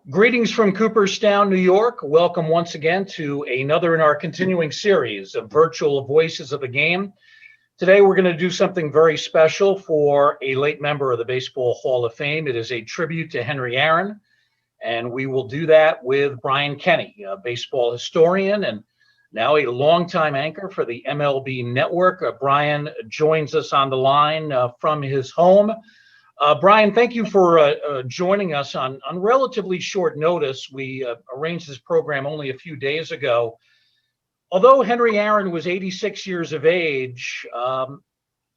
Greetings from Cooperstown, New York. Welcome once again to another in our continuing series of virtual voices of the game. Today, we're going to do something very special for a late member of the Baseball Hall of Fame. It is a tribute to Henry Aaron, and we will do that with Brian Kenny, a baseball historian and now a longtime anchor for the MLB Network. Brian joins us on the line from his home. Brian, thank you for joining us on relatively short notice. We arranged this program only a few days ago. Although Henry Aaron was 86 years of age,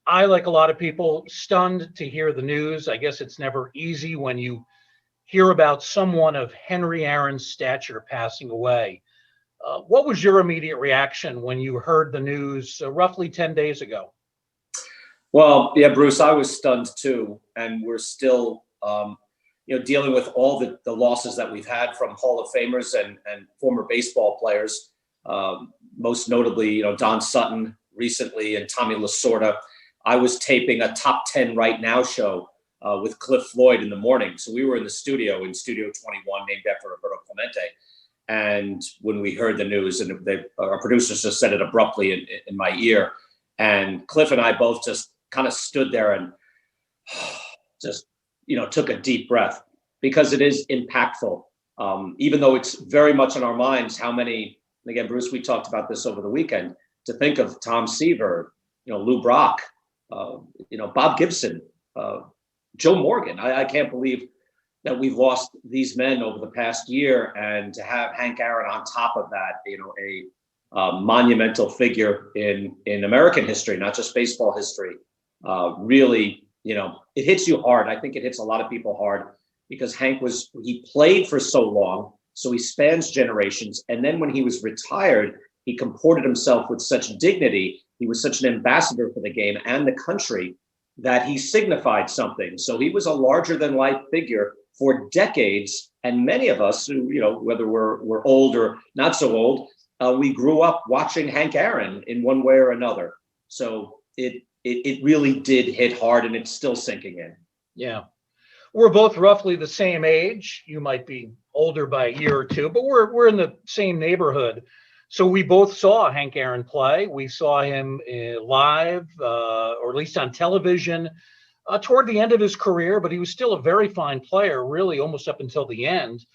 I, like a lot of people, stunned to hear the news. I guess it's never easy when you hear about someone of Henry Aaron's stature passing away. What was your immediate reaction when you heard the news roughly 10 days ago? Well, yeah, Bruce, I was stunned too, and we're still, dealing with all the losses that we've had from Hall of Famers and former baseball players. Most notably, Don Sutton recently and Tommy Lasorda. I was taping a Top 10 Right Now show with Cliff Floyd in the morning, so we were in the studio in Studio 21, named after Roberto Clemente. And when we heard the news, and our producers just said it abruptly in my ear, and Cliff and I both just kind of stood there and just, took a deep breath, because it is impactful. Even though it's very much on our minds, how many, and again, Bruce, we talked about this over the weekend, to think of Tom Seaver, Lou Brock, Bob Gibson, Joe Morgan. I can't believe that we've lost these men over the past year, and to have Hank Aaron on top of that, a monumental figure in American history, not just baseball history. Really, it hits you hard. I think it hits a lot of people hard, because he played for so long, so he spans generations. And then when he was retired, he comported himself with such dignity. He was such an ambassador for the game and the country that he signified something. So he was a larger than life figure for decades. And many of us who, whether we're old or not so old, we grew up watching Hank Aaron in one way or another. So it really did hit hard, and it's still sinking in. Yeah. We're both roughly the same age. You might be older by a year or two, but we're in the same neighborhood. So we both saw Hank Aaron play. We saw him live, or at least on television, toward the end of his career, but he was still a very fine player, really almost up until the end.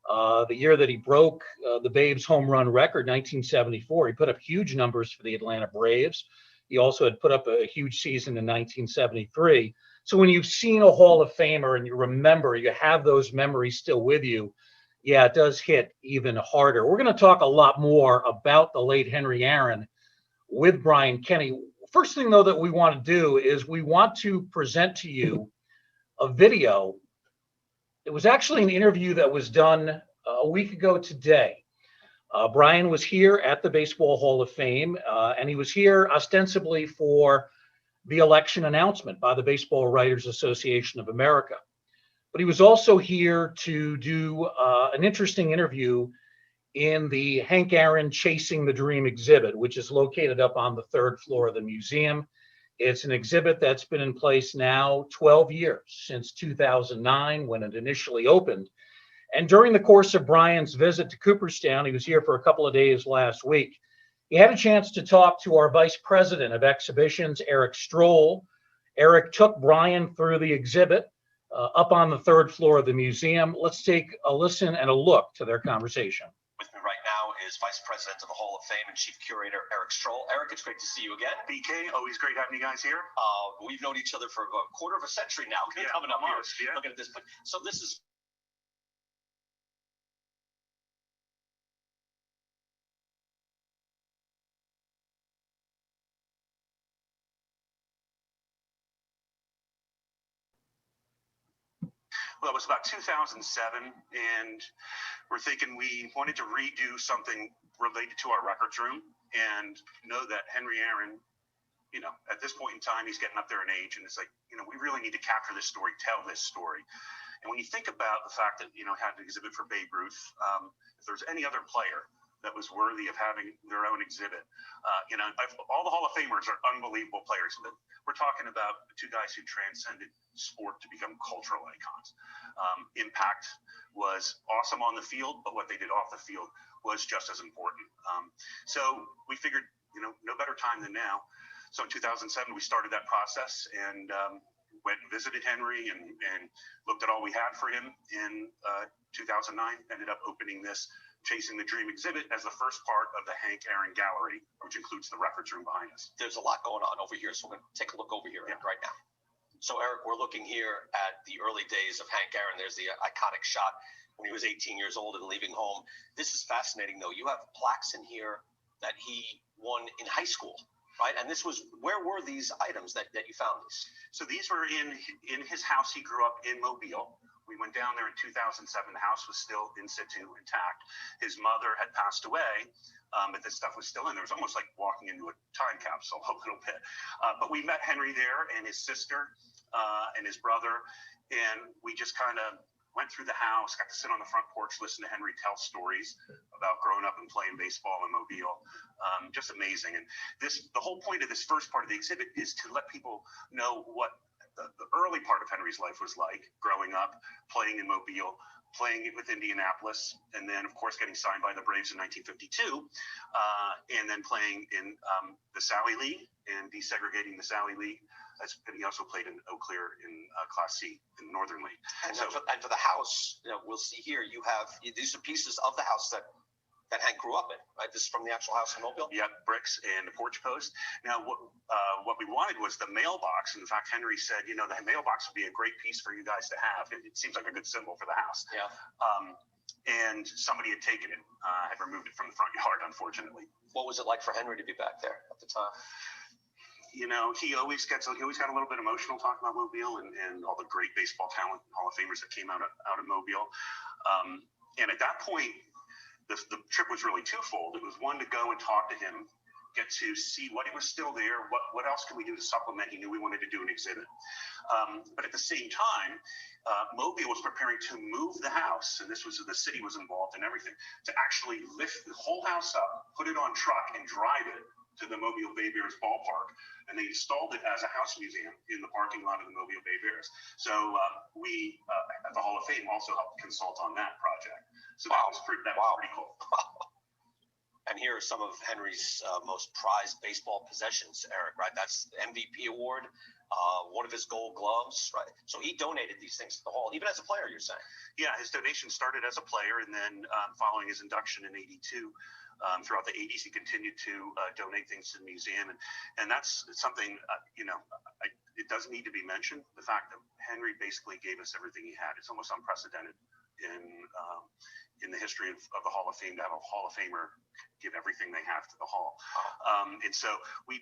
The year that he broke the Babe's home run record, 1974, he put up huge numbers for the Atlanta Braves. He also had put up a huge season in 1973. So when you've seen a Hall of Famer and you remember, you have those memories still with you, yeah, it does hit even harder. We're going to talk a lot more about the late Henry Aaron with Brian Kenny. First thing, though, that we want to do is we want to present to you a video. It was actually an interview that was done a week ago today. Brian was here at the Baseball Hall of Fame, and he was here ostensibly for the election announcement by the Baseball Writers Association of America. But he was also here to do an interesting interview in the Hank Aaron Chasing the Dream exhibit, which is located up on the third floor of the museum. It's an exhibit that's been in place now 12 years, since 2009, when it initially opened. And during the course of Brian's visit to Cooperstown, he was here for a couple of days last week, he had a chance to talk to our Vice President of Exhibitions, Erik Strohl. Erik took Brian through the exhibit up on the third floor of the museum. Let's take a listen and a look to their conversation. With me right now is Vice President of the Hall of Fame and Chief Curator, Erik Strohl. Erik, it's great to see you again. BK, always great having you guys here. We've known each other for a quarter of a century now. Coming up almost, here, yeah. looking at this. But so this is. Well, it was about 2007, and we're thinking we wanted to redo something related to our records room, and know that Henry Aaron, at this point in time, he's getting up there in age, and it's like, we really need to capture this story, tell this story. And when you think about the fact that, had an exhibit for Babe Ruth, if there's any other player that was worthy of having their own exhibit. All the Hall of Famers are unbelievable players, but we're talking about two guys who transcended sport to become cultural icons. Impact was awesome on the field, but what they did off the field was just as important. So we figured, no better time than now. So in 2007, we started that process and went and visited Henry and looked at all we had for him. In 2009, ended up opening this Chasing the Dream exhibit as the first part of the Hank Aaron Gallery, which includes the records room behind us. There's a lot going on over here, so we're going to take a look over here right now. So, Erik, we're looking here at the early days of Hank Aaron. There's the iconic shot when he was 18 years old and leaving home. This is fascinating, though. You have plaques in here that he won in high school, right? And where were these items that you found these? So these were in his house. He grew up in Mobile. We went down there in 2007. The house was still in situ, intact. His mother had passed away, but this stuff was still in there. It was almost like walking into a time capsule a little bit. But we met Henry there and his sister and his brother, and we just kind of went through the house, got to sit on the front porch, listen to Henry tell stories about growing up and playing baseball in Mobile. Just amazing. And the whole point of this first part of the exhibit is to let people know what the early part of Henry's life was like, growing up, playing in Mobile, playing with Indianapolis, and then, of course, getting signed by the Braves in 1952, and then playing in the Sally League and desegregating the Sally League. And he also played in Eau Claire in Class C in the Northern League. And for the house, we'll see here, these are pieces of the house that Hank grew up in, right? This is from the actual house in Mobile? Yeah, bricks and a porch post. Now, what we wanted was the mailbox. In fact, Henry said, the mailbox would be a great piece for you guys to have. It seems like a good symbol for the house. Yeah. And somebody had taken it, had removed it from the front yard, unfortunately. What was it like for Henry to be back there at the time? He always got a little bit emotional talking about Mobile and all the great baseball talent, Hall of Famers that came out of Mobile. And at that point, the trip was really twofold. It was one, to go and talk to him, get to see what was still there, what else can we do to supplement. He knew we wanted to do an exhibit. But at the same time, Mobile was preparing to move the house, and the city was involved in everything, to actually lift the whole house up, put it on truck, and drive it to the Mobile Bay Bears ballpark. And they installed it as a house museum in the parking lot of the Mobile Bay Bears. So we, at the Hall of Fame, also helped consult on that project. So that was pretty cool. And here are some of Henry's most prized baseball possessions, Erik, right? That's the MVP award, one of his gold gloves, right? So he donated these things to the Hall, even as a player, you're saying? Yeah, his donation started as a player, and then following his induction in '82, throughout the '80s, he continued to donate things to the museum. And that's something, it does need to be mentioned. The fact that Henry basically gave us everything he had. It's almost unprecedented in the history of the Hall of Fame to have a Hall of Famer give everything they have to the Hall. And so we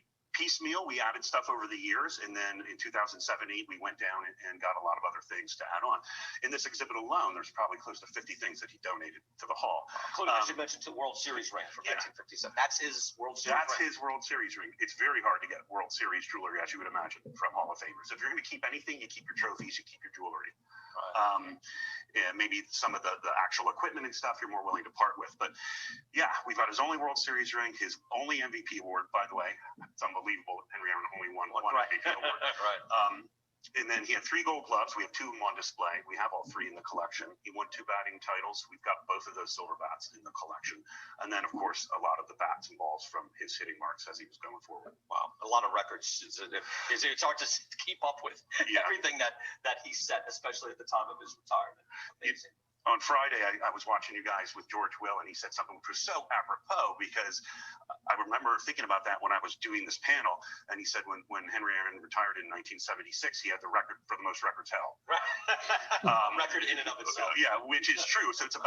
added stuff over the years, and then in 2007-8 we went down and got a lot of other things to add on. In this exhibit alone, there's probably close to 50 things that he donated to the Hall. Including, I should mention, the World Series ring from 1957. That's his World Series ring. That's his World Series ring. It's very hard to get World Series jewelry, as you would imagine, from Hall of Famers. If you're going to keep anything, you keep your trophies, you keep your jewelry. Right. And maybe some of the actual equipment and stuff you're more willing to part with. But yeah, we've got his only World Series ring, his only MVP award, by the way. It's unbelievable. Henry Aaron only won one MVP award. Right. And then he had 3 gold gloves. We have 2 of them on display. We have all 3 in the collection. He won 2 batting titles. We've got both of those silver bats in the collection. And then, of course, a lot of the bats and balls from his hitting marks as he was going forward. Wow, a lot of records. It's hard to keep up with everything that he set, especially at the time of his retirement. Amazing. On Friday, I was watching you guys with George Will, and he said something which was so apropos, because I remember thinking about that when I was doing this panel. And he said when Henry Aaron retired in 1976, he had the record for the most records held. Record in and of itself. Yeah, which is true. So it's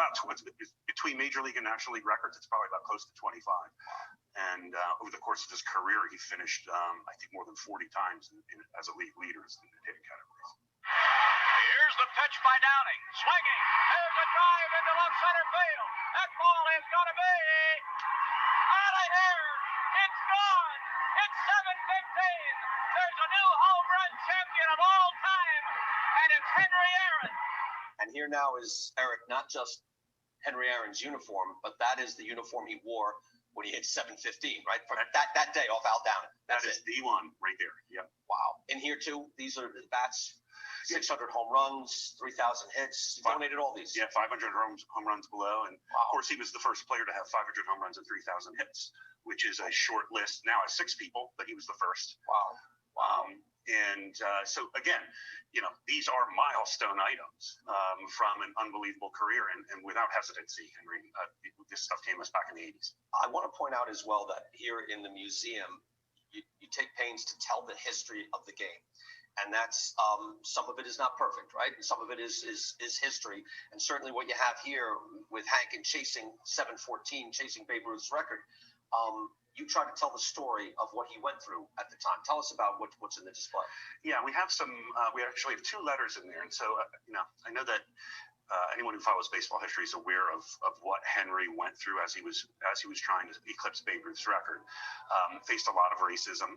between Major League and National League records, it's probably about close to 25. And over the course of his career, he finished, I think, more than 40 times as a league leader in the hitting categories. Here's the pitch by Downing. Swinging. There's a drive into left center field. That ball is going to be out of here. It's gone. It's 7:15. There's a new home run champion of all time, and it's Henry Aaron. And here now is, Erik, not just Henry Aaron's uniform, but that is the uniform he wore when he hit 715, right? From that day off Al Downing. That is the one right there. Yep. Wow. In here too, these are the bats, 600 home runs, 3,000 hits. You donated all these. Yeah, 500 home runs below. And of course, he was the first player to have 500 home runs and 3,000 hits, which is a short list. Now has 6 people, but he was the first. Wow. So again, these are milestone items from an unbelievable career, and without hesitancy, Henry, this stuff came us back in the 80s. I want to point out as well that here in the museum, you take pains to tell the history of the game. And that's some of it is not perfect, right? And some of it is history. And certainly what you have here with Hank and chasing 714, chasing Babe Ruth's record, you try to tell the story of what he went through at the time. Tell us about what's in the display. Yeah, we have some. We actually have 2 letters in there, and so I know that anyone who follows baseball history is aware of what Henry went through as he was trying to eclipse Babe Ruth's record. Faced a lot of racism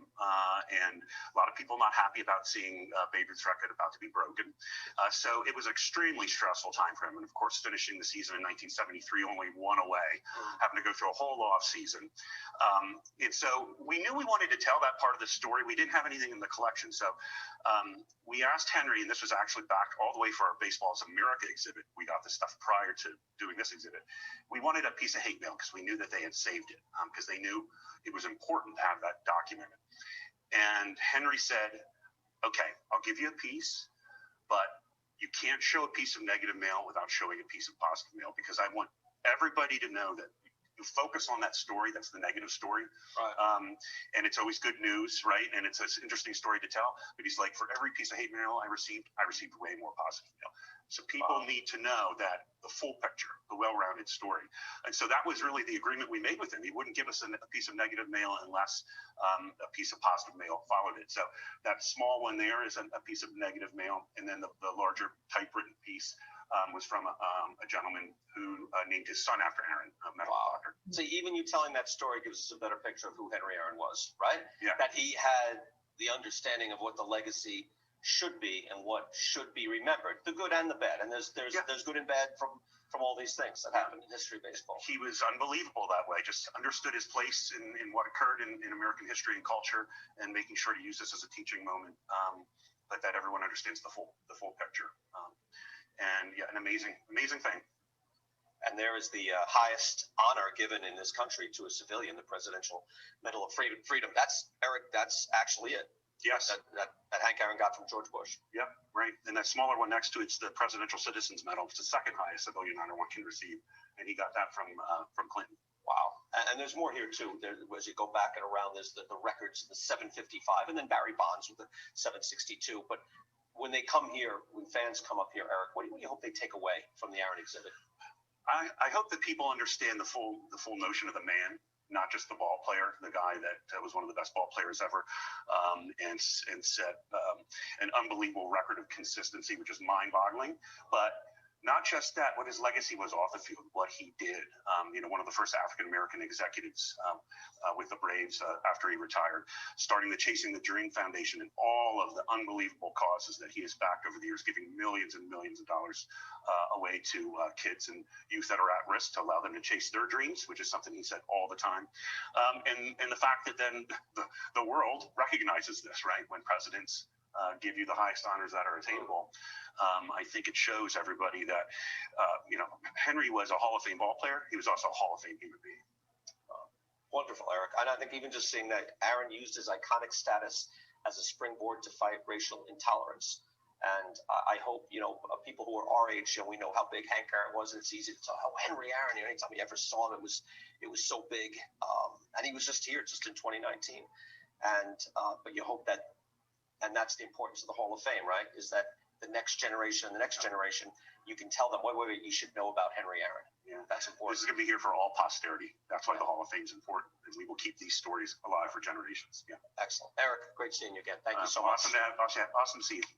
and a lot of people not happy about seeing Babe Ruth's record about to be broken. So it was an extremely stressful time for him. And of course, finishing the season in 1973, only 1 away, having to go through a whole off season. And so we knew we wanted to tell that part of the story. We didn't have anything in the collection. So we asked Henry, and this was actually back all the way for our Baseballs America exhibit. We got this stuff prior to doing this exhibit. We wanted a piece of hate mail because we knew that they had saved it, because they knew it was important to have that documented. And Henry said, okay, I'll give you a piece, but you can't show a piece of negative mail without showing a piece of positive mail, because I want everybody to know that you focus on that story. That's the negative story. Right. And it's always good news, right? And it's an interesting story to tell. But he's like, for every piece of hate mail I received way more positive mail. So people need to know that the full picture, the well-rounded story. And so that was really the agreement we made with him. He wouldn't give us a piece of negative mail unless a piece of positive mail followed it. So that small one there is a piece of negative mail. And then the larger typewritten piece was from a gentleman who named his son after Aaron, a medical doctor. So even you telling that story gives us a better picture of who Henry Aaron was, right? Yeah. That he had the understanding of what the legacy should be and what should be remembered, the good and the bad. And there's good and bad from all these things that happened in history of baseball. He was unbelievable that way, just understood his place in what occurred in American history and culture, and making sure to use this as a teaching moment, but that everyone understands the full picture. And yeah, an amazing thing. And there is the highest honor given in this country to a civilian, the Presidential Medal of Freedom. That's, Erik, that's actually it. Yes. That Hank Aaron got from George Bush. Yep, right. And that smaller one next to it's the Presidential Citizens Medal. It's the second highest civilian honor one can receive, and he got that from Clinton. Wow. And there's more here too. There, as you go back and around, there's the records, the 755, and then Barry Bonds with the 762. But when they come here, when fans come up here, Erik, what do you hope they take away from the Aaron exhibit? I hope that people understand the full notion of the man, not just the ball player, the guy that was one of the best ball players ever, and set an unbelievable record of consistency, which is mind-boggling. But not just that, what his legacy was off the field, what he did. One of the first African-American executives with the Braves after he retired, starting the Chasing the Dream Foundation and all of the unbelievable causes that he has backed over the years, giving millions and millions of dollars away to kids and youth that are at risk to allow them to chase their dreams, which is something he said all the time. And the fact that then the world recognizes this, right? When presidents give you the highest honors that are attainable. I think it shows everybody that, Henry was a Hall of Fame ball player. He was also a Hall of Fame human being. Wonderful, Erik. And I think even just seeing that Aaron used his iconic status as a springboard to fight racial intolerance. And I hope, people who are our age, we know how big Hank Aaron was. And it's easy to tell how Henry Aaron, anytime you ever saw him, it was so big. And he was just here just in 2019. And, but you hope that, and that's the importance of the Hall of Fame, right? Is that the next generation, you can tell them, wait, you should know about Henry Aaron. Yeah, that's important. This is going to be here for all posterity. That's why the Hall of Fame is important, and we will keep these stories alive for generations. Yeah. Excellent. Erik, great seeing you again. Thank you so much. Awesome seeing you.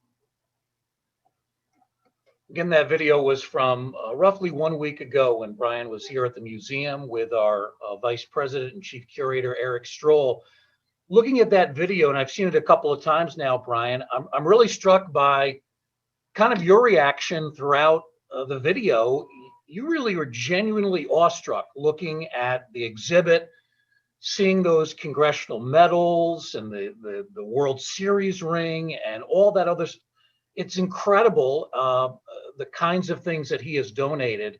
Again, that video was from roughly 1 week ago when Brian was here at the museum with our Vice President and Chief Curator, Erik Strohl. Looking at that video, and I've seen it a couple of times now, Brian, I'm really struck by kind of your reaction throughout the video. you really were genuinely awestruck looking at the exhibit, seeing those congressional medals and the World Series ring and all that other. It's incredible, the kinds of things that he has donated.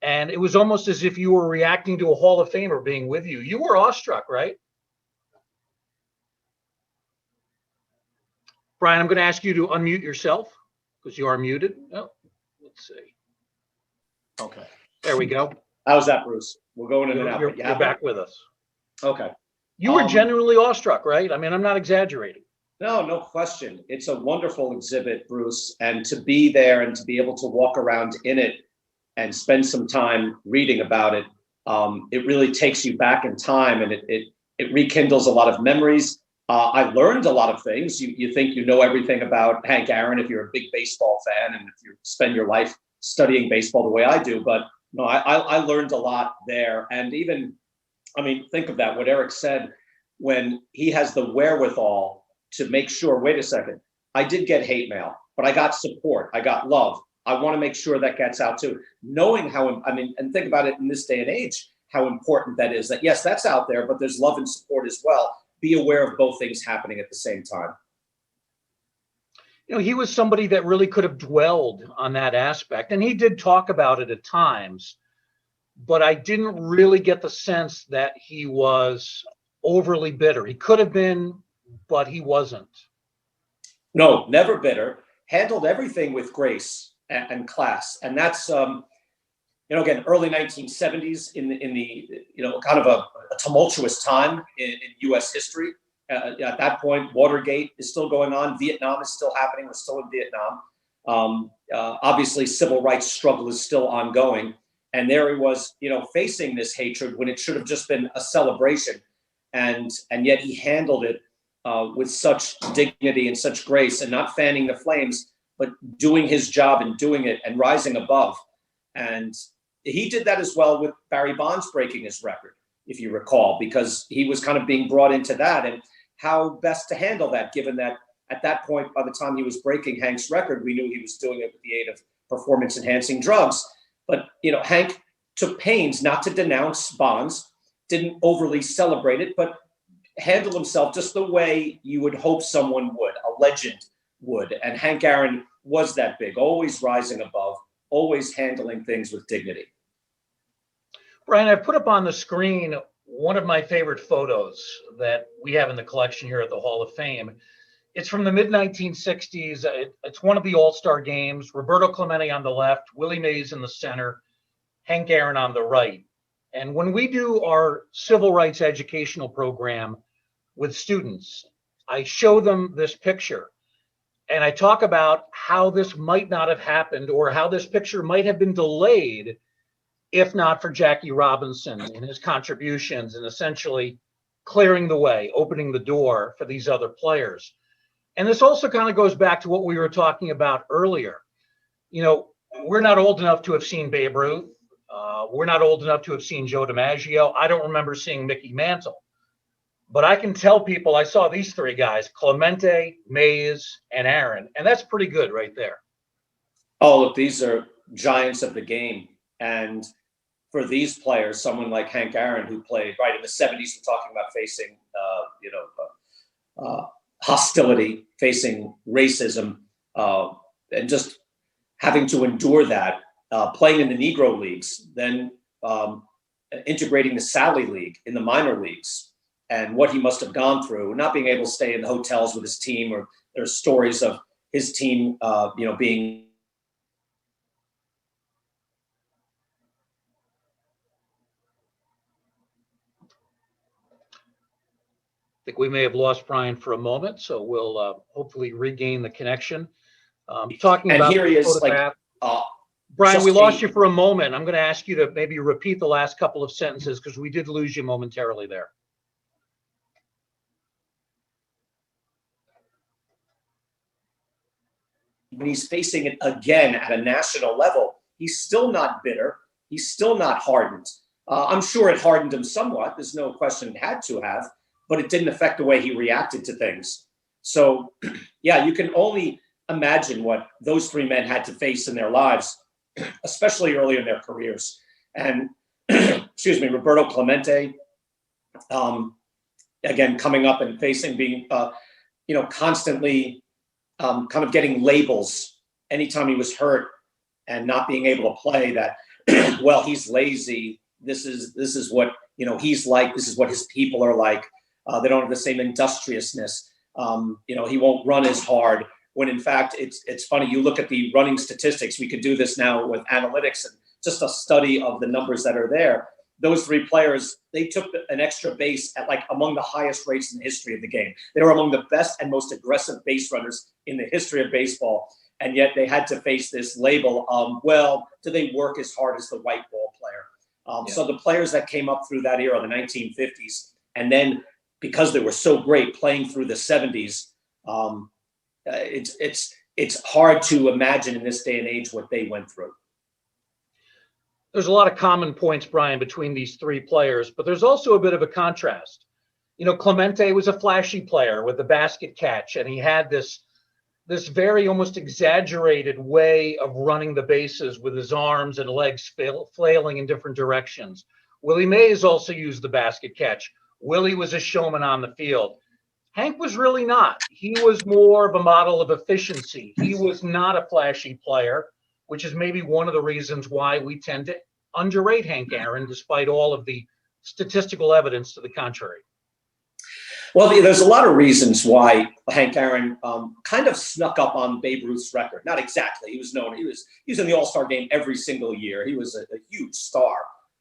And it was almost as if you were reacting to a Hall of Famer being with you. You were awestruck, right? Brian, I'm going to ask you to unmute yourself because you are muted. Oh, let's see. Okay. There we go. How's that, Bruce? We're going in and out. You're back with us. Okay. You were genuinely awestruck, right? I mean, I'm not exaggerating. No question. It's a wonderful exhibit, Bruce. And to be there and to be able to walk around in it and spend some time reading about it, it really takes you back in time, and it rekindles a lot of memories. I learned a lot of things. You think you know everything about Hank Aaron if you're a big baseball fan and if you spend your life studying baseball the way I do. But no, I learned a lot there. And even, I mean, think of that, what Erik said, when he has the wherewithal to make sure, wait a second, I did get hate mail, but I got support, I got love. I want to make sure that gets out too. Knowing how, I mean, and think about it in this day and age, how important that is, that yes, that's out there, but there's love and support as well. Be aware of both things happening at the same time. You know, he was somebody that really could have dwelled on that aspect, and he did talk about it at times, but I didn't really get the sense that he was overly bitter. He could have been, but he wasn't. No, never bitter. Handled everything with grace and class, and that's again, early 1970s in the kind of a tumultuous time in U.S. history. At that point, Watergate is still going on. Vietnam is still happening. We're still in Vietnam. Obviously, civil rights struggle is still ongoing. And there he was, facing this hatred when it should have just been a celebration. And yet he handled it with such dignity and such grace, and not fanning the flames, but doing his job and doing it and rising above. And he did that as well with Barry Bonds breaking his record, if you recall, because he was kind of being brought into that, and how best to handle that, given that at that point, by the time he was breaking Hank's record, we knew he was doing it with the aid of performance-enhancing drugs. But, Hank took pains not to denounce Bonds, didn't overly celebrate it, but handled himself just the way you would hope someone would, a legend would. And Hank Aaron was that big, always rising above, always handling things with dignity. Brian, I put up on the screen one of my favorite photos that we have in the collection here at the Hall of Fame. It's from the mid-1960s. It's one of the All-Star games. Roberto Clemente on the left, Willie Mays in the center, Hank Aaron on the right. And when we do our civil rights educational program with students, I show them this picture. And I talk about how this might not have happened, or how this picture might have been delayed if not for Jackie Robinson and his contributions and essentially clearing the way, opening the door for these other players. And this also kind of goes back to what we were talking about earlier. We're not old enough to have seen Babe Ruth. We're not old enough to have seen Joe DiMaggio. I don't remember seeing Mickey Mantle. But I can tell people I saw these three guys, Clemente, Mays, and Aaron. And that's pretty good right there. Oh, look, these are giants of the game. And for these players, someone like Hank Aaron, who played right in the 70s, we're talking about facing, hostility, facing racism, and just having to endure that, playing in the Negro leagues, then integrating the Sally League in the minor leagues, and what he must have gone through, not being able to stay in the hotels with his team, or there's stories of his team, being. I think we may have lost Brian for a moment, so we'll hopefully regain the connection. Talking and about here he is, photograph. Brian, we lost you for a moment. I'm going to ask you to maybe repeat the last couple of sentences because we did lose you momentarily there. When he's facing it again at a national level, he's still not bitter. He's still not hardened. I'm sure it hardened him somewhat. There's no question it had to have, but it didn't affect the way he reacted to things. So, yeah, you can only imagine what those three men had to face in their lives especially early in their careers. And excuse me, Roberto Clemente, again, coming up and facing, being, constantly kind of getting labels anytime he was hurt and not being able to play, that, well, he's lazy. This is what, he's like, this is what his people are like. They don't have the same industriousness. He won't run as hard, when in fact, it's funny. You look at the running statistics, we could do this now with analytics and just a study of the numbers that are there. Those three players, they took an extra base at like among the highest rates in the history of the game. They were among the best and most aggressive base runners in the history of baseball. And yet they had to face this label of, well, do they work as hard as the white ball player? So the players that came up through that era, the 1950s, and then because they were so great playing through the 70s, it's hard to imagine in this day and age what they went through. There's a lot of common points, Brian, between these three players, but there's also a bit of a contrast. Clemente was a flashy player with the basket catch, and he had this very almost exaggerated way of running the bases with his arms and legs flailing in different directions. Willie Mays also used the basket catch. Willie was a showman on the field. Hank was really not. He was more of a model of efficiency. He was not a flashy player, which is maybe one of the reasons why we tend to underrate Hank Aaron, despite all of the statistical evidence to the contrary. Well, there's a lot of reasons why Hank Aaron kind of snuck up on Babe Ruth's record. Not exactly. He was known. He was in the All-Star game every single year. He was a huge star,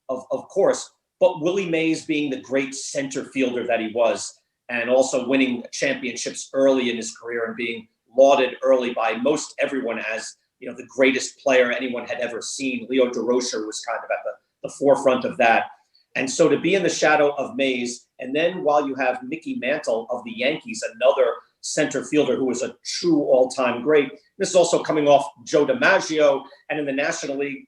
of course. But Willie Mays, being the great center fielder that he was, and also winning championships early in his career and being lauded early by most everyone as the greatest player anyone had ever seen. Leo DeRocher was kind of at the forefront of that. And so to be in the shadow of Mays, and then while you have Mickey Mantle of the Yankees, another center fielder who was a true all-time great. This is also coming off Joe DiMaggio. And in the National League,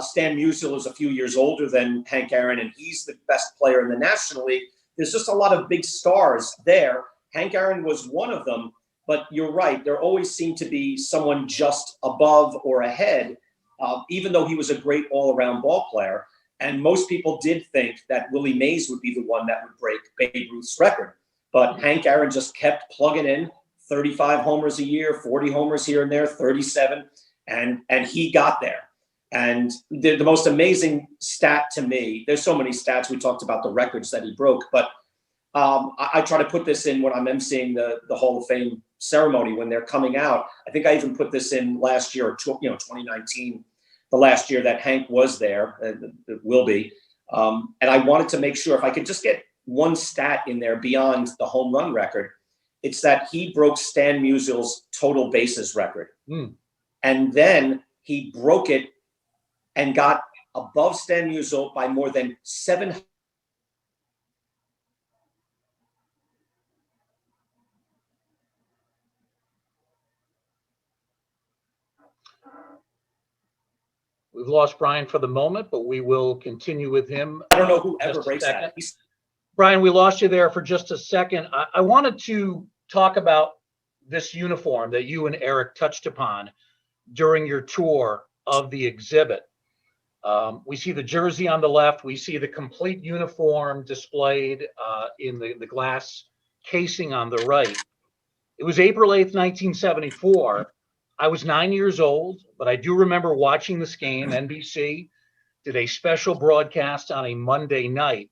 Stan Musial is a few years older than Hank Aaron, and he's the best player in the National League. There's just a lot of big stars there. Hank Aaron was one of them. But you're right, there always seemed to be someone just above or ahead, even though he was a great all-around ball player. And most people did think that Willie Mays would be the one that would break Babe Ruth's record. But Hank Aaron just kept plugging in 35 homers a year, 40 homers here and there, 37, and he got there. And the most amazing stat to me, there's so many stats, we talked about the records that he broke, but I try to put this in when I'm emceeing the Hall of Fame ceremony when they're coming out. I think I even put this in last year, 2019, the last year that Hank was there, it will be. And I wanted to make sure if I could just get one stat in there beyond the home run record, it's that he broke Stan Musial's total bases record. And then he broke it and got above Stan Musial by more than 700. We've lost Brian for the moment, but we will continue with him. I don't know who ever breaks that. Brian, we lost you there for just a second. I wanted to talk about this uniform that you and Erik touched upon during your tour of the exhibit. We see the jersey on the left. We see the complete uniform displayed in the glass casing on the right. It was April 8th, 1974. I was 9 years old, but I do remember watching this game. NBC did a special broadcast on a Monday night.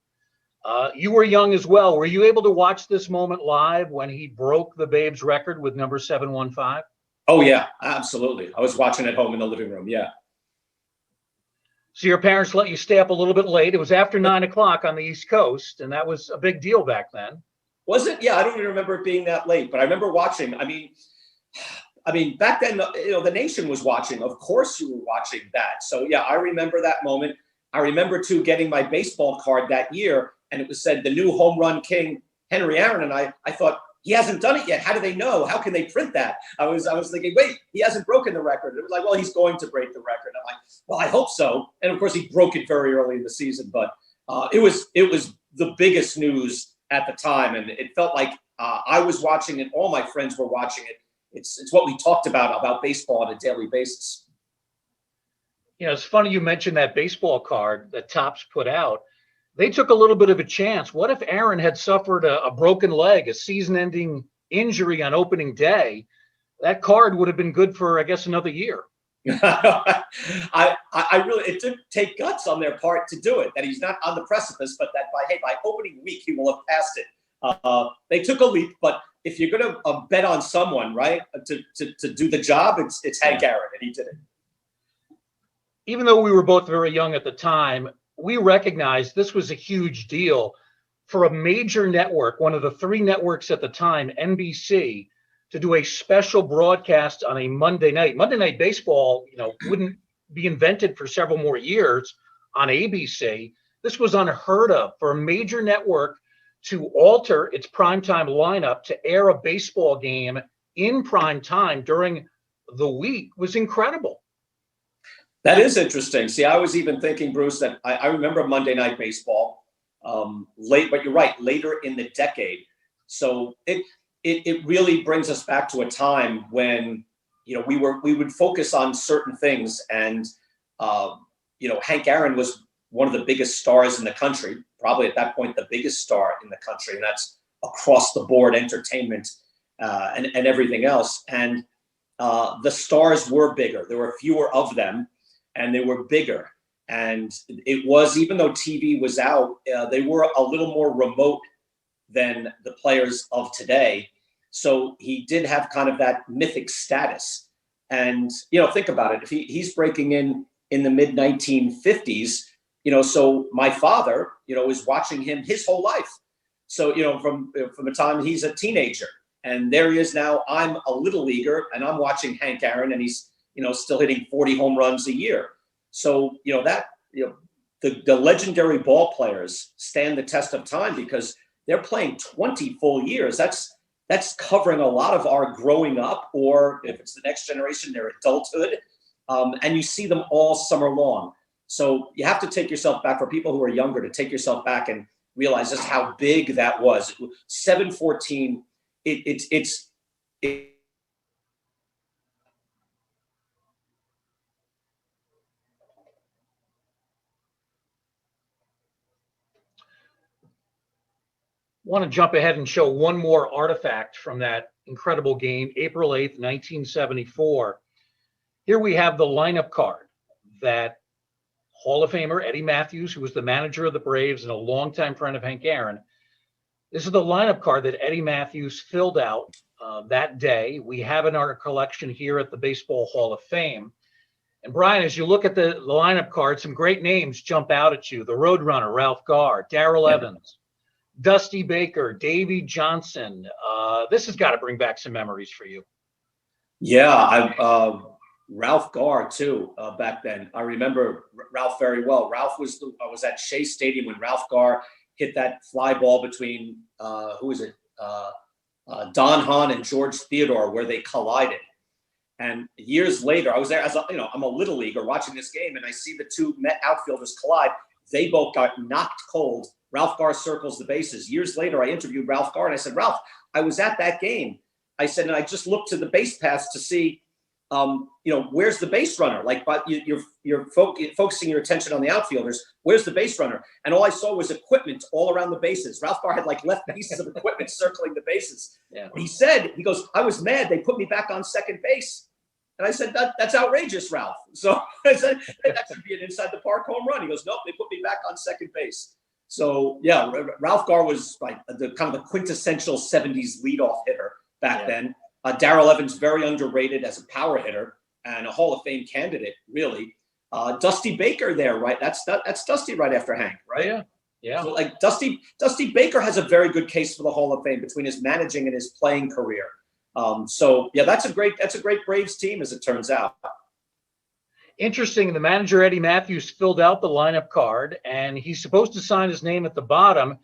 You were young as well. Were you able to watch this moment live when he broke the Babe's record with number 715? Oh, yeah, absolutely. I was watching at home in the living room, yeah. So your parents let you stay up a little bit late. It was after 9 o'clock on the East Coast, and that was a big deal back then. Was it? Yeah, I don't even remember it being that late, but I remember watching. I mean, back then, the nation was watching. Of course you were watching that. So, yeah, I remember that moment. I remember, too, getting my baseball card that year, and it was said the new home run king, Henry Aaron. And I thought, he hasn't done it yet. How do they know? How can they print that? I was thinking, wait, he hasn't broken the record. It was like, well, he's going to break the record. I'm like, well, I hope so. And, of course, he broke it very early in the season. But it was the biggest news at the time. And it felt like I was watching it. All my friends were watching it. It's what we talked about baseball on a daily basis. You know, it's funny you mentioned that baseball card that Topps put out. They took a little bit of a chance. What if Aaron had suffered a broken leg, a season-ending injury on opening day? That card would have been good for, I guess, another year. I really, it did take guts on their part to do it, that he's not on the precipice, but that by opening week, he will have passed it. They took a leap, but if you're going to bet on someone, right, to do the job, it's Hank Aaron, and he did it. Even though we were both very young at the time, we recognized this was a huge deal for a major network, one of the three networks at the time, NBC, to do a special broadcast on a Monday night. Monday Night Baseball, you know, wouldn't be invented for several more years on ABC. This was unheard of for a major network to alter its primetime lineup to air a baseball game in prime time during the week was incredible. That is interesting. See, I was even thinking, Bruce, that I remember Monday Night Baseball late, but you're right, later in the decade. So it really brings us back to a time when, you know, we would focus on certain things, and you know, Hank Aaron was one of the biggest stars in the country, probably at that point the biggest star in the country, and that's across the board entertainment and everything else. And the stars were bigger. There were fewer of them, and they were bigger. And it was, even though TV was out, they were a little more remote than the players of today. So he did have kind of that mythic status. And, you know, think about it. If he's breaking in the mid 1950s, you know, so my father, you know, is watching him his whole life. So, you know, from the time he's a teenager, and there he is now, I'm a little leaguer and I'm watching Hank Aaron, and he's, you know, still hitting 40 home runs a year. So, you know, that, you know, the legendary ball players stand the test of time because they're playing 20 full years. That's covering a lot of our growing up, or if it's the next generation, their adulthood. And you see them all summer long. So you have to take yourself back, for people who are younger, to take yourself back and realize just how big that was. 714, it's Want to jump ahead and show one more artifact from that incredible game, April 8th, 1974. Here we have the lineup card that Hall of Famer Eddie Matthews, who was the manager of the Braves and a longtime friend of Hank Aaron. This is the lineup card that Eddie Matthews filled out that day. We have in our collection here at the Baseball Hall of Fame. And Brian, as you look at the lineup card, some great names jump out at you. The Roadrunner, Ralph Garr, Darrell Evans, Dusty Baker, Davey Johnson. This has got to bring back some memories for you. Yeah, Ralph Garr too. Back then, I remember Ralph very well. Ralph was at Shea Stadium when Ralph Garr hit that fly ball between who is it? Don Hahn and George Theodore, where they collided. And years later, I was there as a, you know, I'm a little leaguer watching this game, and I see the two Met outfielders collide. They both got knocked cold. Ralph Garr circles the bases. Years later, I interviewed Ralph Garr, and I said, Ralph, I was at that game. I said, and I just looked to the base paths to see, you know, where's the base runner? Like, but you're focusing your attention on the outfielders. Where's the base runner? And all I saw was equipment all around the bases. Ralph Garr had like left pieces of equipment circling the bases. Yeah. He goes, I was mad. They put me back on second base. And I said, that's outrageous, Ralph. So I said, hey, that should be an inside the park home run. He goes, nope, they put me back on second base. So yeah, Ralph Garr was like the kind of the quintessential 70s leadoff hitter back then. Darrell Evans, very underrated as a power hitter and a Hall of Fame candidate, really. Dusty Baker there, right? That's Dusty right after Hank, right? Yeah, yeah. So like Dusty Baker has a very good case for the Hall of Fame between his managing and his playing career. So yeah, that's a great Braves team, as it turns out. Interesting. The manager, Eddie Matthews, filled out the lineup card, and he's supposed to sign his name at the bottom.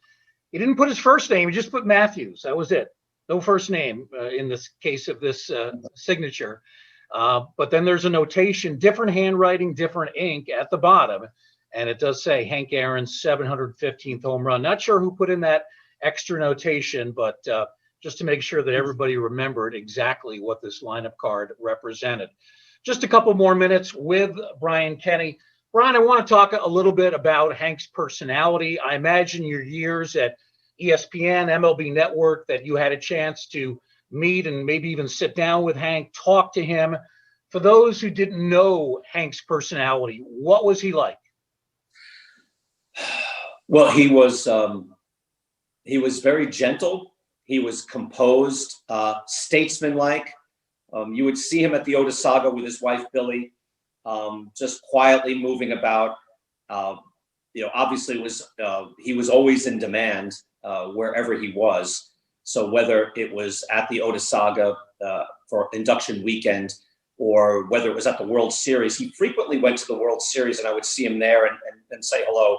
He didn't put his first name. He just put Matthews. That was it. No first name in this case of this signature. But then there's a notation, different handwriting, different ink at the bottom. And it does say Hank Aaron's 715th home run. Not sure who put in that extra notation, but just to make sure that everybody remembered exactly what this lineup card represented. just a couple more minutes with Brian Kenny. Brian, I want to talk a little bit about Hank's personality. I imagine your years at ESPN, MLB Network, that you had a chance to meet and maybe even sit down with Hank, talk to him. For those who didn't know Hank's personality, what was he like? Well, he was very gentle. He was composed, statesmanlike. You would see him at the Otesaga with his wife, Billy, just quietly moving about. Obviously he was always in demand wherever he was. So whether it was at the Otesaga for induction weekend or whether it was at the World Series, he frequently went to the World Series, and I would see him there and say hello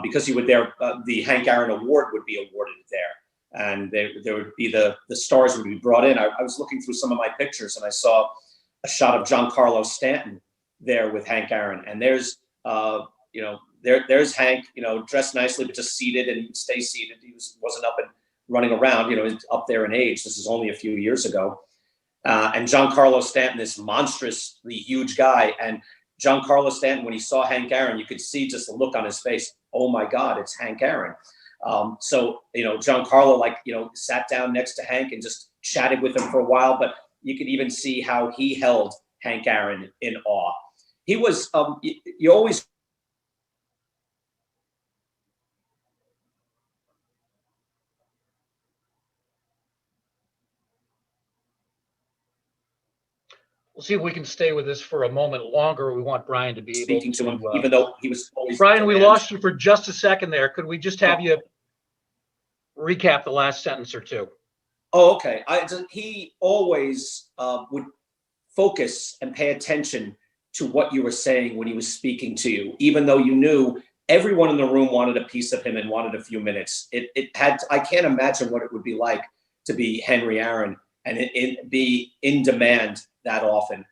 because he would there. The Hank Aaron Award would be awarded there. And there would be the stars would be brought in. I was looking through some of my pictures and I saw a shot of Giancarlo Stanton there with Hank Aaron. And there's Hank, dressed nicely, but just seated, and he'd stay seated. He wasn't up and running around, he's up there in age. This is only a few years ago. And Giancarlo Stanton, this monstrously huge guy. And Giancarlo Stanton, when he saw Hank Aaron, you could see just the look on his face. Oh my God, it's Hank Aaron. So Giancarlo, sat down next to Hank and just chatted with him for a while, but you could even see how he held Hank Aaron in awe. He was, you always. We'll see if we can stay with this for a moment longer. We want Brian to be speaking to him, even though he was always. Brian, we lost you for just a second there. Could we just have you recap the last sentence or two? Oh, okay. He always would focus and pay attention to what you were saying when he was speaking to you, even though you knew everyone in the room wanted a piece of him and wanted a few minutes. I can't imagine what it would be like to be Henry Aaron and be in demand that often.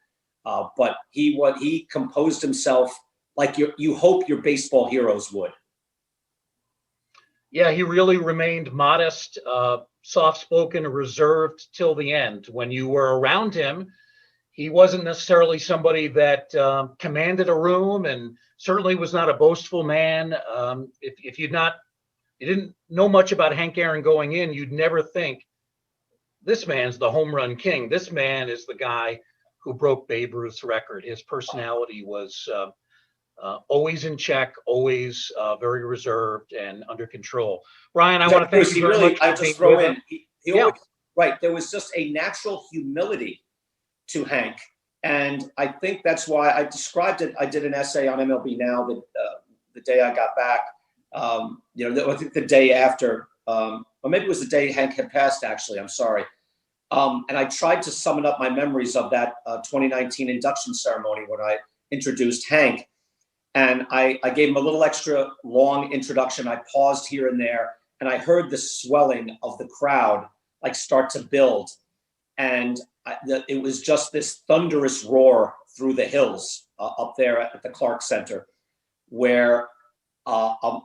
But he composed himself like you hope your baseball heroes would. Yeah, he really remained modest, soft-spoken, reserved till the end. When you were around him, he wasn't necessarily somebody that commanded a room, and certainly was not a boastful man. If you didn't know much about Hank Aaron going in, you'd never think, this man's the home run king. This man is the guy who broke Babe Ruth's record. His personality was always in check, always very reserved and under control. Brian, I want to thank you very much. I just throw in, always, right. There was just a natural humility to Hank. And I think that's why I described it. I did an essay on MLB Now the day I got back, I think the day after, or maybe it was the day Hank had passed, actually, I'm sorry. And I tried to summon up my memories of that 2019 induction ceremony when I introduced Hank. And I gave him a little extra long introduction. I paused here and there, and I heard the swelling of the crowd start to build. And it was just this thunderous roar through the hills up there at the Clark Center, where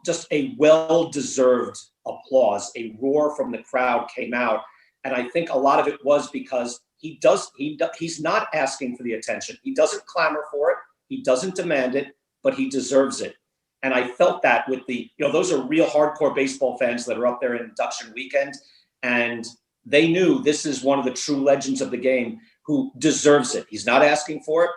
just a well-deserved applause, a roar from the crowd came out. And I think a lot of it was because he's not asking for the attention. He doesn't clamor for it. He doesn't demand it, but he deserves it. And I felt that with those are real hardcore baseball fans that are up there in induction weekend. And they knew this is one of the true legends of the game who deserves it. He's not asking for it,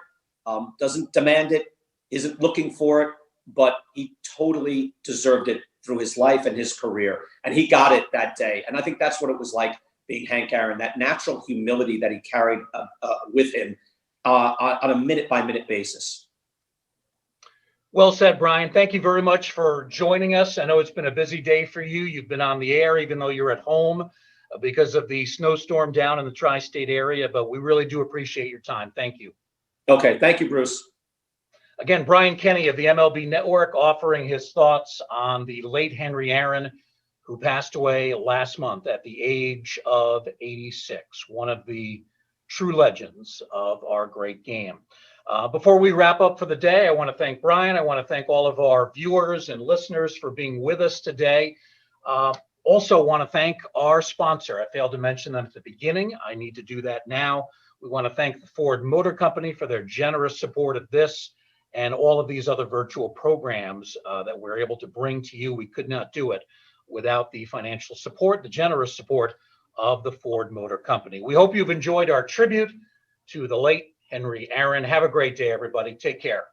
doesn't demand it, isn't looking for it, but he totally deserved it through his life and his career. And he got it that day. And I think that's what it was like being Hank Aaron, that natural humility that he carried with him on a minute-by-minute basis. Well said, Brian. Thank you very much for joining us. I know it's been a busy day for you. You've been on the air, even though you're at home because of the snowstorm down in the tri-state area, but we really do appreciate your time. Thank you. Okay. Thank you, Bruce. Again, Brian Kenny of the MLB Network offering his thoughts on the late Henry Aaron, who passed away last month at the age of 86, one of the true legends of our great game. Before we wrap up for the day, I want to thank Brian. I want to thank all of our viewers and listeners for being with us today. Also want to thank our sponsor. I failed to mention them at the beginning. I need to do that now. We want to thank the Ford Motor Company for their generous support of this and all of these other virtual programs that we're able to bring to you. We could not do it without the financial support, the generous support of the Ford Motor Company. We hope you've enjoyed our tribute to the late Henry Aaron. Have a great day, everybody. Take care.